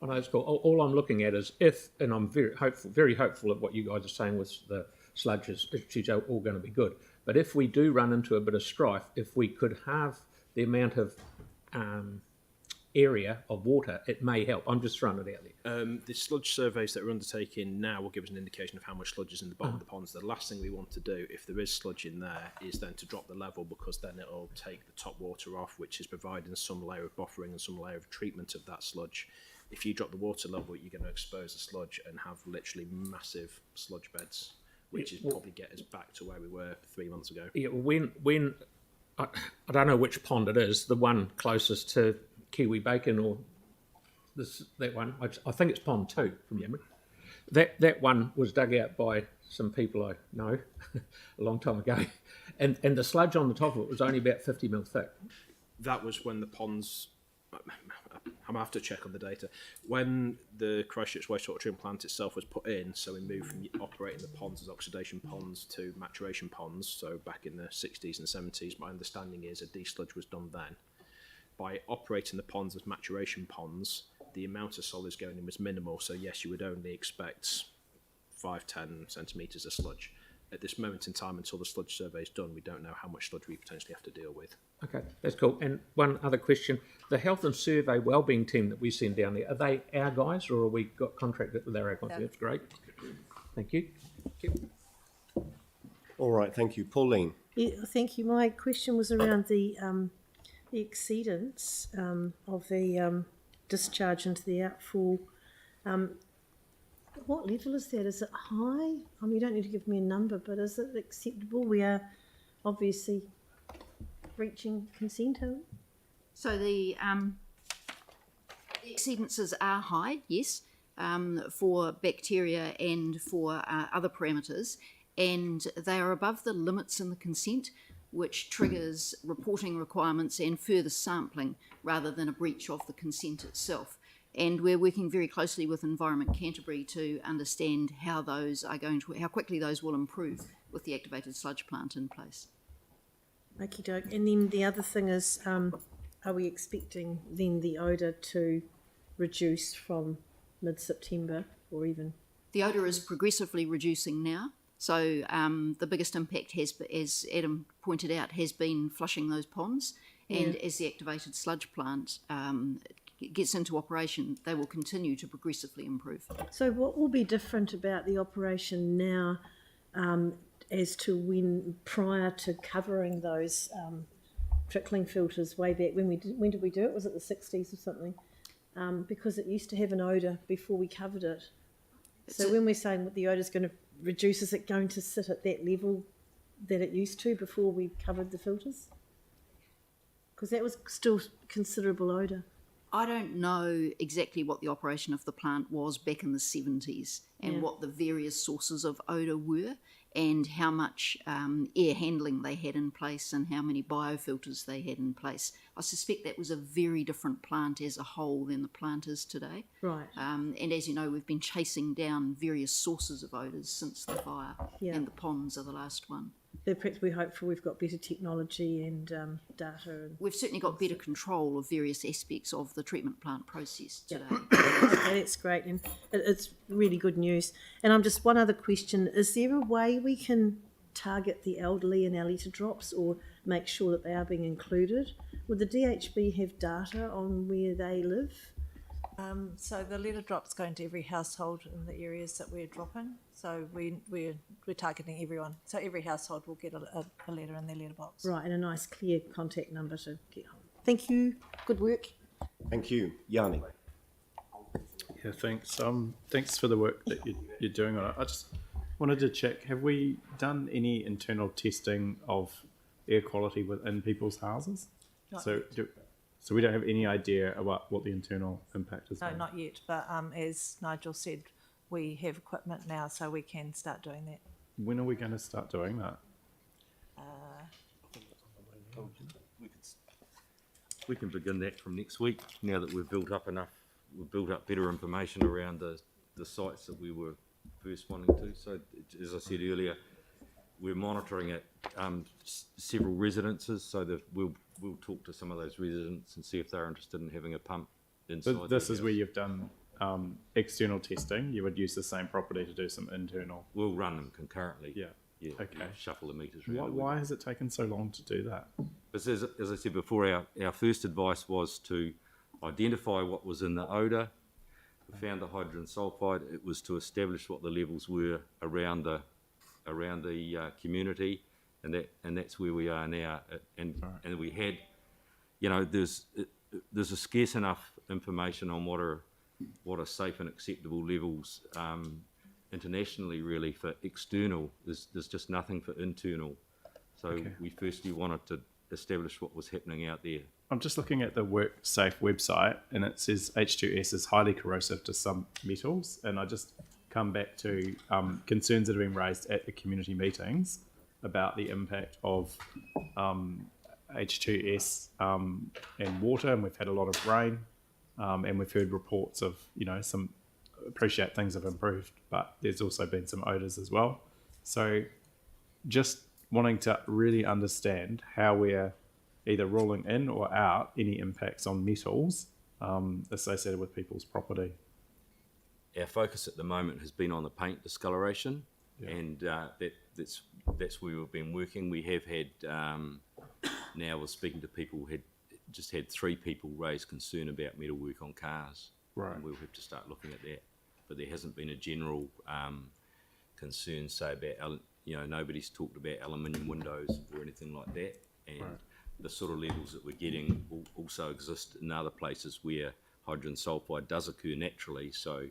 S12: I know it's cool. All I'm looking at is if, and I'm very hopeful of what you guys are saying with the sludges, it's all going to be good. But if we do run into a bit of strife, if we could have the amount of area of water, it may help. I'm just throwing it out there.
S8: The sludge surveys that we're undertaking now will give us an indication of how much sludge is in the bottom of the ponds. The last thing we want to do, if there is sludge in there, is then to drop the level, because then it'll take the top water off, which is providing some layer of buffering and some layer of treatment of that sludge. If you drop the water level, you're going to expose the sludge and have literally massive sludge beds, which is probably get us back to where we were 3 months ago.
S12: Yeah, when I don't know which pond it is, the one closest to Kiwi Bacon or that one. I think it's pond 2 from memory. That one was dug out by some people I know a long time ago, and the sludge on the top of it was only about 50 mil thick.
S8: That was when the ponds. I'm going to have to check on the data. When the Christchurch Wastewater treatment plant itself was put in, so we moved from operating the ponds as oxidation ponds to maturation ponds, so back in the 60s and 70s, my understanding is a desludge was done then. By operating the ponds as maturation ponds, the amount of solids going in was minimal, so yes, you would only expect 5-10 centimetres of sludge. At this moment in time, until the sludge survey is done, we don't know how much sludge we potentially have to deal with.
S12: Okay, that's cool. And one other question: the health and survey wellbeing team that we send down there, are they our guys, or are we got contracted with our guys? That's great. Thank you.
S1: All right, thank you. Pauline.
S13: Yeah, thank you. My question was around the exceedance of the discharge into the outfall. What level is that? Is it high? I mean, you don't need to give me a number, but is it acceptable? We are obviously reaching consent, are we?
S9: So the exceedances are high, yes, for bacteria and for other parameters, and they are above the limits in the consent, which triggers reporting requirements and further sampling rather than a breach of the consent itself. And we're working very closely with Environment Canterbury to understand how quickly those will improve with the activated sludge plant in place.
S13: Okie doke. And then the other thing is, are we expecting then the odour to reduce from mid-September or even?
S9: The odour is progressively reducing now. So the biggest impact has, as Adam pointed out, has been flushing those ponds. And as the activated sludge plant gets into operation, they will continue to progressively improve.
S13: So what will be different about the operation now as to when prior to covering those trickling filters way back? When did we do it? Was it the 60s or something? Because it used to have an odour before we covered it. So when we're saying that the odour is going to reduce, is it going to sit at that level that it used to before we covered the filters? Because that was still considerable odour.
S9: I don't know exactly what the operation of the plant was back in the 70s and what the various sources of odour were and how much air handling they had in place and how many biofilters they had in place. I suspect that was a very different plant as a whole than the plant is today.
S13: Right.
S9: And as you know, we've been chasing down various sources of odours since the fire, and the ponds are the last one.
S13: Perhaps we hope we've got better technology and data. And
S9: we've certainly got better control of various aspects of the treatment plant process today.
S13: Okay, that's great, and it's really good news. And I'm just one other question: is there a way we can target the elderly in our litter drops, or make sure that they are being included? Would the DHB have data on where they live?
S2: So the litter drop's going to every household in the areas that we're dropping. So we're targeting everyone. So every household will get a letter in their letterbox.
S13: Right, and a nice clear contact number to get home. Thank you. Good work.
S1: Thank you. Yanni.
S6: Yeah, thanks. Thanks for the work that you're doing on it. I just wanted to check, have we done any internal testing of air quality within people's houses?
S2: Not
S6: So,
S2: yet.
S6: so we don't have any idea about what the internal impact is.
S2: No,
S6: been?
S2: not yet, but as Nigel said, we have equipment now, so we can start doing that.
S6: When are we going to start doing that?
S7: We can begin that from next week, now that we've built up better information around the sites that we were first wanting to. So, as I said earlier, we're monitoring at several residences, so that we'll talk to some of those residents and see if they're interested in having a pump inside.
S6: But this
S7: their
S6: is
S7: house.
S6: where you've done external testing. You would use the same property to do some internal.
S7: We'll run them concurrently.
S6: Yeah.
S7: Yeah.
S6: Okay.
S7: We'll shuffle the meters around.
S6: Why has it taken so long to do that?
S7: But as I said before, our first advice was to identify what was in the odour. We found the hydrogen sulphide. It was to establish what the levels were around the community, and that's where we are now. And we had, there's a scarce enough information on what are safe and acceptable levels internationally, really, for external. There's just nothing for internal. So we firstly wanted to establish what was happening out there.
S6: I'm just looking at the WorkSafe website, and it says H2S is highly corrosive to some metals, and I just come back to concerns that have been raised at the community meetings about the impact of H2S and water, and we've had a lot of rain, and we've heard reports of, some appreciate things have improved, but there's also been some odours as well. So just wanting to really understand how we're either ruling in or out any impacts on metals associated with people's property.
S7: Our focus at the moment has been on the paint discoloration, and that's where we've been working. We have had, now we're speaking to people, just had 3 people raise concern about metalwork on cars.
S6: Right.
S7: And we'll have to start looking at that. But there hasn't been a general concern, say, about, nobody's talked about aluminium windows or anything like that. And the sort of levels that we're getting will also exist in other places where hydrogen sulphide does occur naturally. So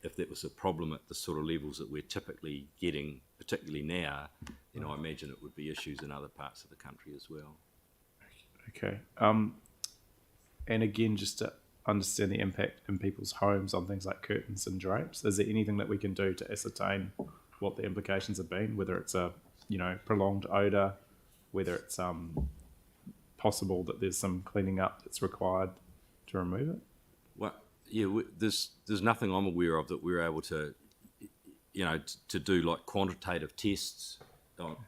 S7: if that was a problem at the sort of levels that we're typically getting, particularly now, then I imagine it would be issues in other parts of the country as well.
S6: Okay. And again, just to understand the impact in people's homes on things like curtains and drapes, is there anything that we can do to ascertain what the implications have been, whether it's a prolonged odour, whether it's possible that there's some cleaning up that's required to remove it?
S7: Well, yeah, there's nothing I'm aware of that we're able to, to do like quantitative tests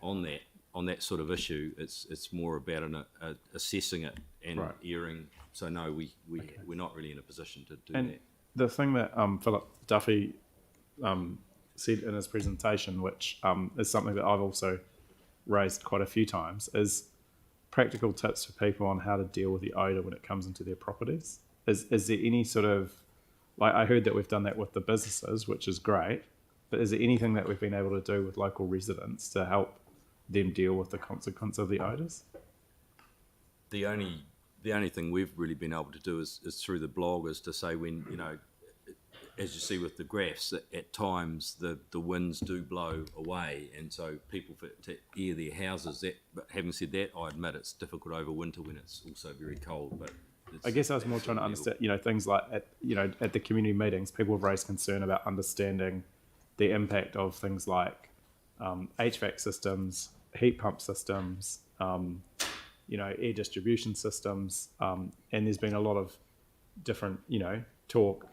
S7: on that sort of issue. It's more about assessing it and airing. So no, we're not really in a position to do
S6: and
S7: that.
S6: The thing that Philip Duffy said in his presentation, which is something that I've also raised quite a few times, is practical tips for people on how to deal with the odour when it comes into their properties. Is there any sort of, like, I heard that we've done that with the businesses, which is great, but is there anything that we've been able to do with local residents to help them deal with the consequence of the odours?
S7: The only thing we've really been able to do is through the blog, is to say when, as you see with the graphs, at times the winds do blow away, and so people to air their houses. But having said that, I admit it's difficult over winter when it's also very cold. But
S6: I guess I was more trying to understand, things like at the community meetings, people have raised concern about understanding the impact of things like HVAC systems, heat pump systems, air distribution systems, and there's been a lot of different, talk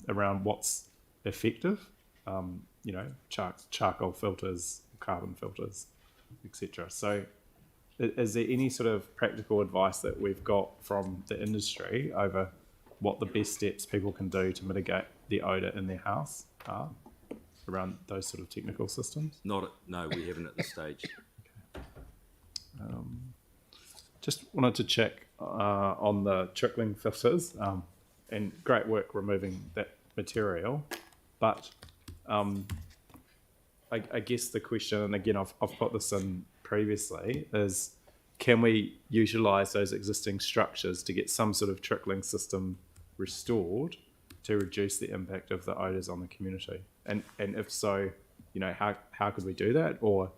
S6: around what's effective, charcoal filters, carbon filters, etc. So is there any sort of practical advice that we've got from the industry over what the best steps people can do to mitigate the odour in their house are around those sort of technical systems?
S7: No, we haven't at this stage.
S6: Just wanted to check on the trickling filters, and great work removing that material, but I guess the question, and again I've put this in previously, is can we utilise those existing structures to get some sort of trickling system restored to reduce the impact of the odours on the community? And if so, you know, how could we do that, or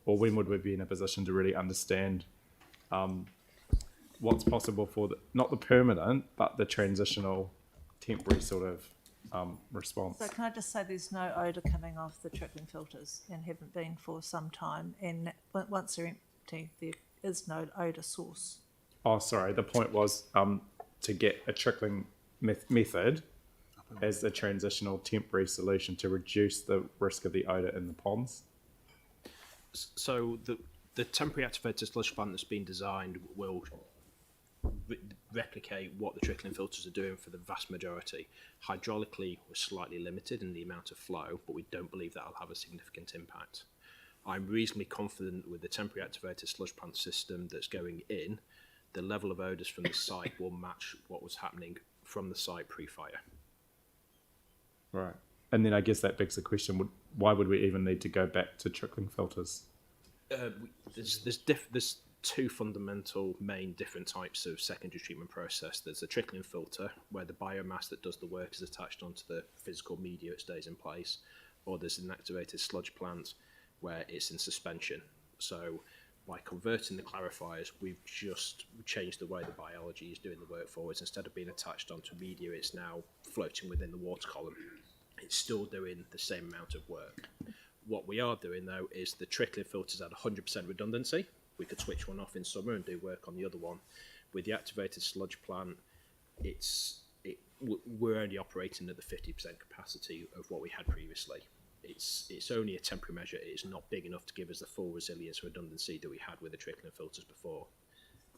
S6: when would we be in a position to really understand what's possible for not the permanent but the transitional, temporary sort of response?
S2: So can I just say there's no odour coming off the trickling filters and haven't been for some time, and once they're empty there is no odour source.
S6: Oh, sorry. The point was to get a trickling method as a transitional temporary solution to reduce the risk of the odour in the ponds.
S8: So the temporary activated sludge plant that's been designed will replicate what the trickling filters are doing for the vast majority. Hydraulically, we're slightly limited in the amount of flow, but we don't believe that will have a significant impact. I'm reasonably confident with the temporary activated sludge plant system that's going in, the level of odours from the site will match what was happening from the site pre-fire.
S6: Right. And then I guess that begs the question, why would we even need to go back to trickling filters?
S8: There's two fundamental main different types of secondary treatment process. There's a trickling filter where the biomass that does the work is attached onto the physical media, it stays in place, or there's an activated sludge plant where it's in suspension. So by converting the clarifiers, we've just changed the way the biology is doing the work forwards. Instead of being attached onto media, it's now floating within the water column. It's still doing the same amount of work. What we are doing though is the trickling filters at 100% redundancy. We could switch one off in summer and do work on the other one. With the activated sludge plant, we're only operating at the 50% capacity of what we had previously. It's only a temporary measure. It's not big enough to give us the full resilience and redundancy that we had with the trickling filters before.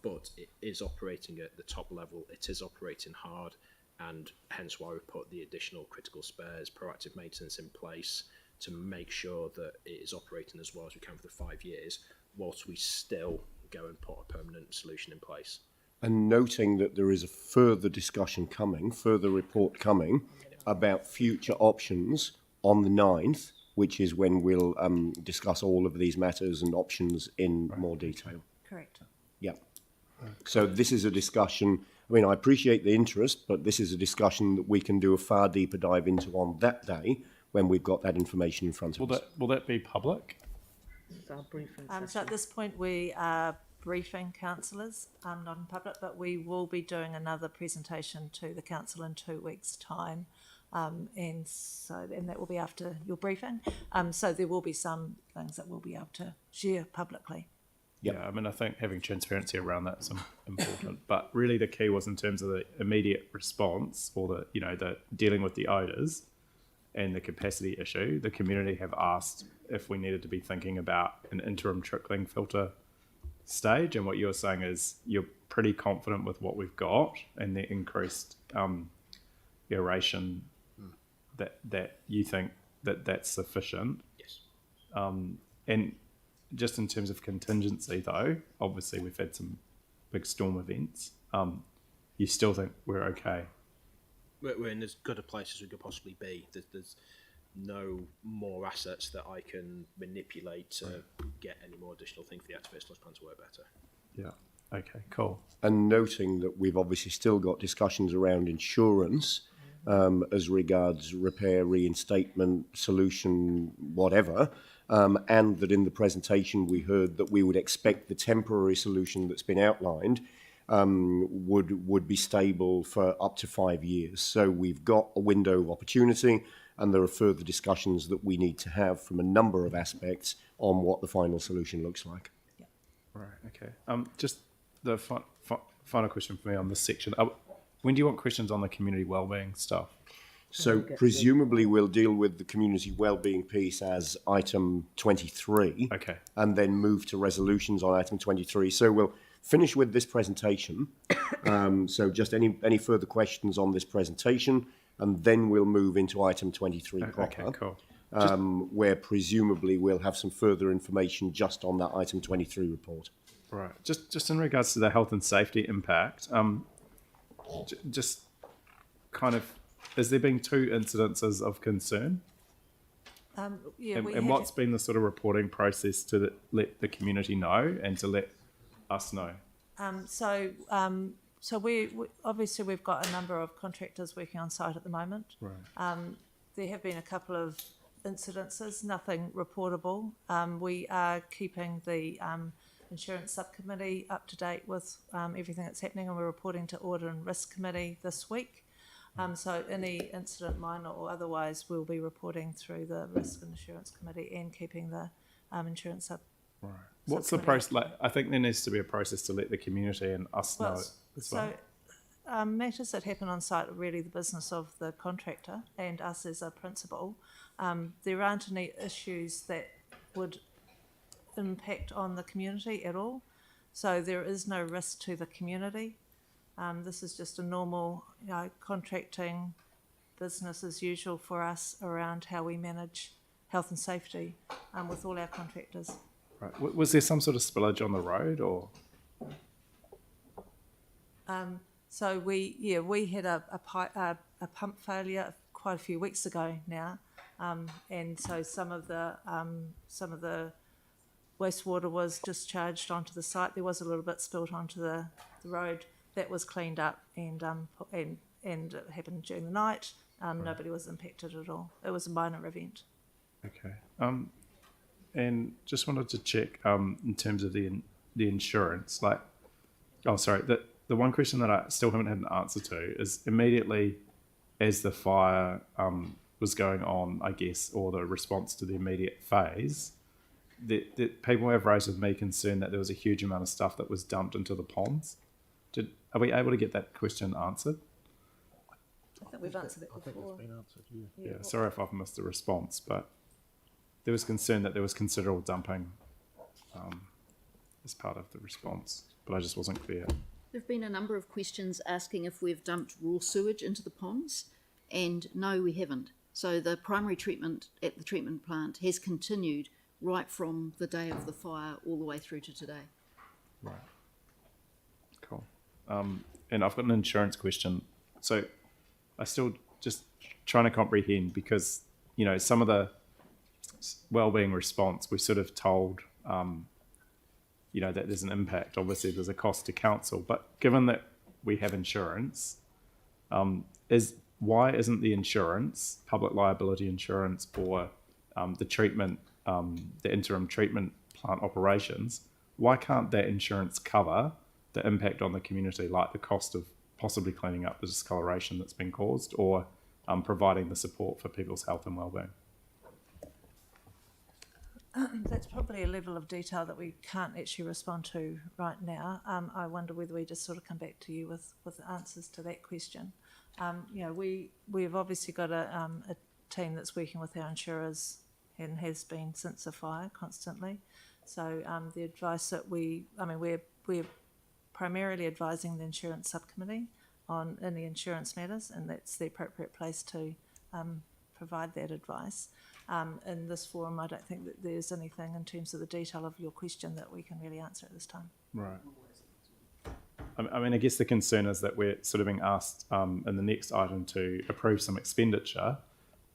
S8: But it is operating at the top level. It is operating hard, and hence why we put the additional critical spares, proactive maintenance in place to make sure that it is operating as well as we can for the 5 years, whilst we still go and put a permanent solution in place.
S1: And noting that there is a further discussion coming, further report coming about future options on the 9th, which is when we'll discuss all of these matters and options in more detail.
S2: Correct.
S1: Yeah. So this is a discussion, I mean, I appreciate the interest, but this is a discussion that we can do a far deeper dive into on that day when we've got that information in front of us.
S6: Will that be public?
S2: So at this point we are briefing councillors, not in public, but we will be doing another presentation to the council in 2 weeks' time. And that will be after your briefing. So there will be some things that we'll be able to share publicly.
S1: Yep.
S6: Yeah, I mean, I think having transparency around that is important. But really, the key was in terms of the immediate response, or the dealing with the odours and the capacity issue. The community have asked if we needed to be thinking about an interim trickling filter stage, and what you're saying is you're pretty confident with what we've got and the increased aeration that you think that's sufficient.
S8: Yes.
S6: And just in terms of contingency, though, obviously we've had some big storm events. You still think we're okay?
S8: We're in as good a place as we could possibly be. There's no more assets that I can manipulate to get any more additional thing for the activated sludge plant to work better.
S6: Yeah. Okay, cool.
S1: And noting that we've obviously still got discussions around insurance as regards repair, reinstatement, solution, whatever, and that in the presentation we heard that we would expect the temporary solution that's been outlined would be stable for up to 5 years. So we've got a window of opportunity, and there are further discussions that we need to have from a number of aspects on what the final solution looks like.
S2: Yeah.
S6: Right, okay. Just the final question for me on this section. When do you want questions on the community wellbeing stuff?
S1: So presumably we'll deal with the community wellbeing piece as item 23.
S6: Okay.
S1: And then move to resolutions on item 23. So we'll finish with this presentation. So just any further questions on this presentation, and then we'll move into item 23 proper.
S6: Okay, cool.
S1: Where presumably we'll have some further information just on that item 23 report.
S6: Right. Just in regards to the health and safety impact, just kind of, has there been 2 incidences of concern? And what's been the sort of reporting process to let the community know and to let us know?
S2: So we obviously we've got a number of contractors working on site at the moment.
S6: Right.
S2: There have been a couple of incidences, nothing reportable. We are keeping the insurance subcommittee up to date with everything that's happening, and we're reporting to audit and risk committee this week. So any incident, minor or otherwise, we'll be reporting through the risk and insurance committee and keeping the insurance sub.
S6: Right. What's the process? Like, I think there needs to be a process to let the community and us know as well.
S2: So matters that happen on site are really the business of the contractor and us as a principal. There aren't any issues that would impact on the community at all. So there is no risk to the community. This is just a normal, contracting business as usual for us around how we manage health and safety with all our contractors.
S6: Right. Was there some sort of spillage on the road, or?
S2: So we had a pump failure quite a few weeks ago now, and so some of the wastewater was discharged onto the site. There was a little bit spilled onto the road. That was cleaned up, and it happened during the night. Nobody was impacted at all. It was a minor event.
S6: Okay. And just wanted to check in terms of the insurance. Like, the one question that I still haven't had an answer to is immediately as the fire was going on, I guess, or the response to the immediate phase, that people have raised with me concern that there was a huge amount of stuff that was dumped into the ponds. Are we able to get that question answered?
S2: I think we've answered it before.
S10: Been answered,
S6: Yeah, sorry if I've missed the response, but there was concern that there was considerable dumping as part of the response, but I just wasn't clear.
S9: There have been a number of questions asking if we've dumped raw sewage into the ponds, and no, we haven't. So the primary treatment at the treatment plant has continued right from the day of the fire all the way through to today.
S6: Right. Cool. And I've got an insurance question. So I still just trying to comprehend, because, some of the wellbeing response, we're sort of told, that there's an impact. Obviously, there's a cost to council. But given that we have insurance, why isn't the insurance, public liability insurance for the treatment, the interim treatment plant operations, why can't that insurance cover the impact on the community, like the cost of possibly cleaning up the discoloration that's been caused, or providing the support for people's health and wellbeing?
S2: That's probably a level of detail that we can't actually respond to right now. I wonder whether we just sort of come back to you with answers to that question. We've obviously got a team that's working with our insurers and has been since the fire constantly. So the advice that we're primarily advising the insurance subcommittee on any insurance matters, and that's the appropriate place to provide that advice. In this forum, I don't think that there's anything in terms of the detail of your question that we can really answer at this time.
S6: Right. I guess the concern is that we're sort of being asked in the next item to approve some expenditure,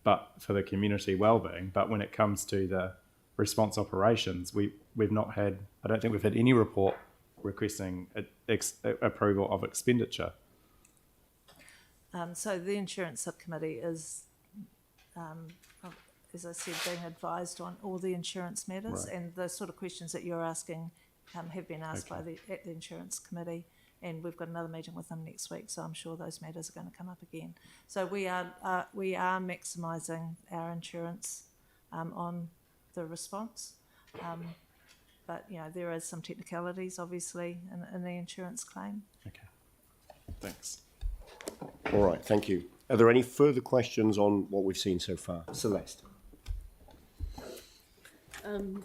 S6: but for the community wellbeing. But when it comes to the response operations, we've not had. I don't think we've had any report requesting approval of expenditure.
S2: So the insurance subcommittee is, as I said, being advised on all the insurance matters,
S6: Right.
S2: and the sort of questions that you're asking have been asked at the insurance committee, and we've got another meeting with them next week, so I'm sure those matters are going to come up again. So we are maximising our insurance on the response, but there is some technicalities obviously in the insurance claim.
S6: Okay. Thanks.
S1: All right, thank you. Are there any further questions on what we've seen so far? Celeste.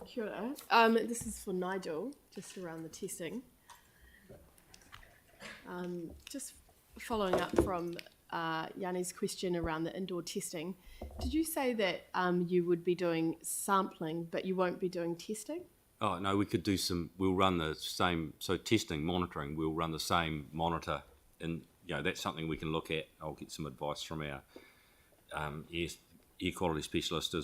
S5: Kia ora. This is for Nigel, just around the testing. Just following up from Yanni's question around the indoor testing, did you say that you would be doing sampling, but you won't be doing testing?
S7: Oh, no, we could do we'll run the same, so testing, monitoring, we'll run the same monitor, and, that's something we can look at. I'll get some advice from our air quality specialist.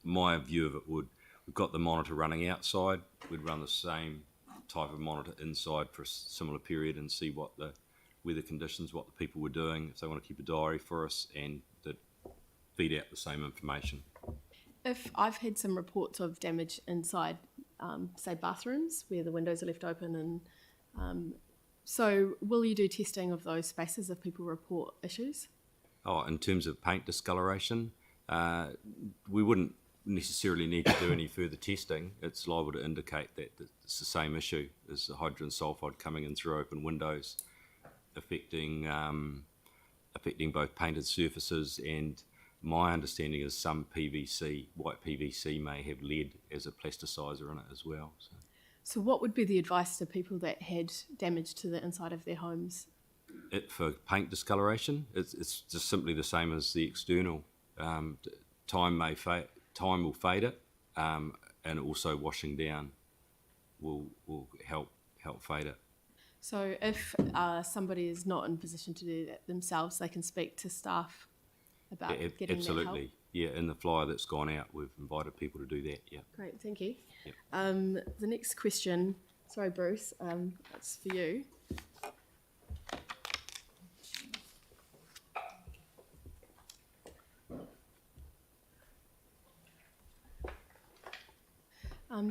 S7: My view of it we've got the monitor running outside, we'd run the same type of monitor inside for a similar period and see what the weather conditions, what the people were doing, if they want to keep a diary for us, and that feed out the same information.
S5: If I've had some reports of damage inside, say bathrooms where the windows are left open, and so will you do testing of those spaces if people report issues?
S7: Oh, in terms of paint discoloration, we wouldn't necessarily need to do any further testing. It's liable to indicate that it's the same issue as the hydrogen sulfide coming in through open windows, affecting both painted surfaces, and my understanding is some PVC, white PVC, may have lead as a plasticizer in it as well.
S5: So what would be the advice to people that had damage to the inside of their homes?
S7: For paint discoloration, it's just simply the same as the external. Time will fade it, and also washing down will help fade it.
S5: So if somebody is not in a position to do that themselves, they can speak to staff about getting
S7: absolutely.
S5: that help?
S7: Yeah, in the flyer that's gone out, we've invited people to do that. Yeah.
S5: Great, thank you.
S7: Yep.
S5: The next question, sorry Bruce, that's for you.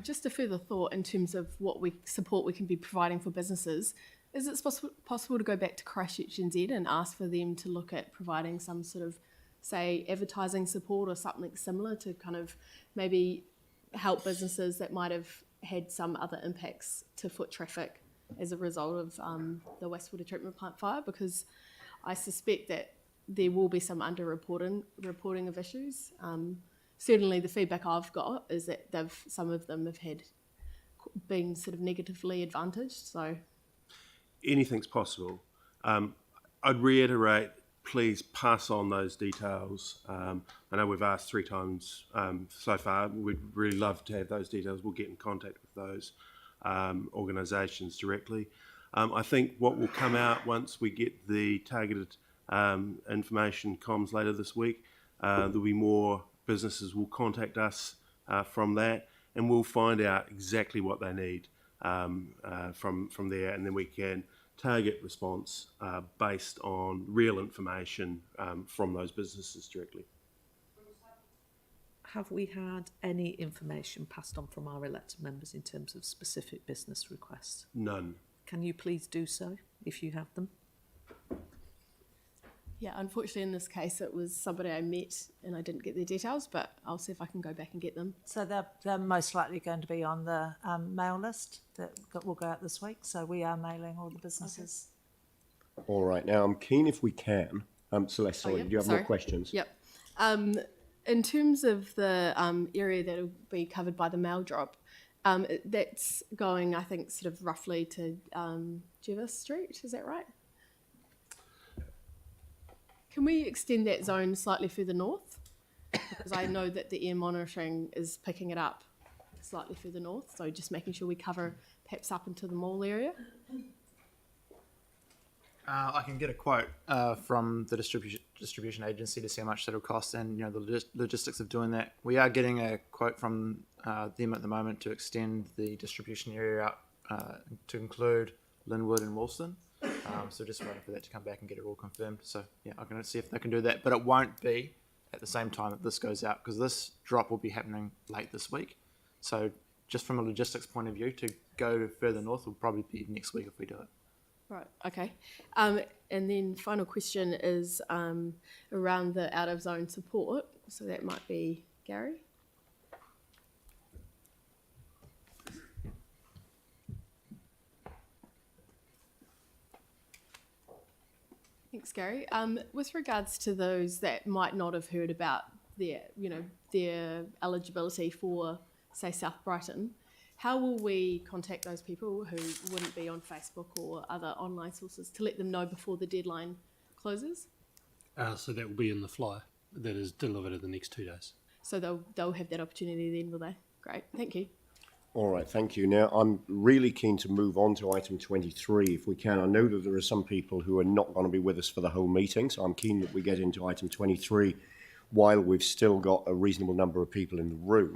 S5: Just a further thought in terms of what support we can be providing for businesses. Is it possible to go back to Christchurch NZ and ask for them to look at providing some sort of, say, advertising support or something similar to kind of maybe help businesses that might have had some other impacts to foot traffic as a result of the wastewater treatment plant fire? Because I suspect that there will be some reporting of issues. Certainly the feedback I've got is that some of them have been sort of negatively advantaged. So
S4: Anything's possible. I'd reiterate, please pass on those details. I know we've asked 3 times so far. We'd really love to have those details. We'll get in contact with those organisations directly. I think what will come out once we get the targeted information comms later this week, there'll be more businesses will contact us from that, and we'll find out exactly what they need from there, and then we can target response based on real information from those businesses directly.
S14: Have we had any information passed on from our elected members in terms of specific business requests?
S4: None.
S14: Can you please do so if you have them?
S5: yeah, unfortunately in this case it was somebody I met and I didn't get their details, but I'll see if I can go back and get them.
S2: So they're most likely going to be on the mail list that will go out this week. So we are mailing all the businesses.
S1: All right. Now, I'm keen if we can. Celeste, sorry,
S5: yep,
S1: do you have
S5: sorry.
S1: more questions?
S5: Yep. In terms of the area that will be covered by the mail drop, that's going, I think, sort of roughly to Jervis Street. Is that right? Can we extend that zone slightly further north? Because I know that the air monitoring is picking it up slightly further north, so just making sure we cover perhaps up into the mall area.
S11: I can get a quote from the distribution agency to see how much that'll cost, and the logistics of doing that. We are getting a quote from them at the moment to extend the distribution area out to include Linwood and Woolston. So just waiting for that to come back and get it all confirmed. So yeah, I'm going to see if they can do that, but it won't be at the same time that this goes out, because this drop will be happening late this week. So just from a logistics point of view, to go further north will probably be next week if we do it.
S5: Right, okay. And then final question is around the out of zone support. So that might be Gary. Thanks, Gary. With regards to those that might not have heard about their eligibility for, say, South Brighton, how will we contact those people who wouldn't be on Facebook or other online sources to let them know before the deadline closes?
S3: So that will be in the flyer that is delivered in the next 2 days.
S5: So they'll have that opportunity then, will they? Great, thank you.
S1: All right, thank you. Now, I'm really keen to move on to item 23, if we can. I know that there are some people who are not going to be with us for the whole meeting, so I'm keen that we get into item 23 while we've still got a reasonable number of people in the room.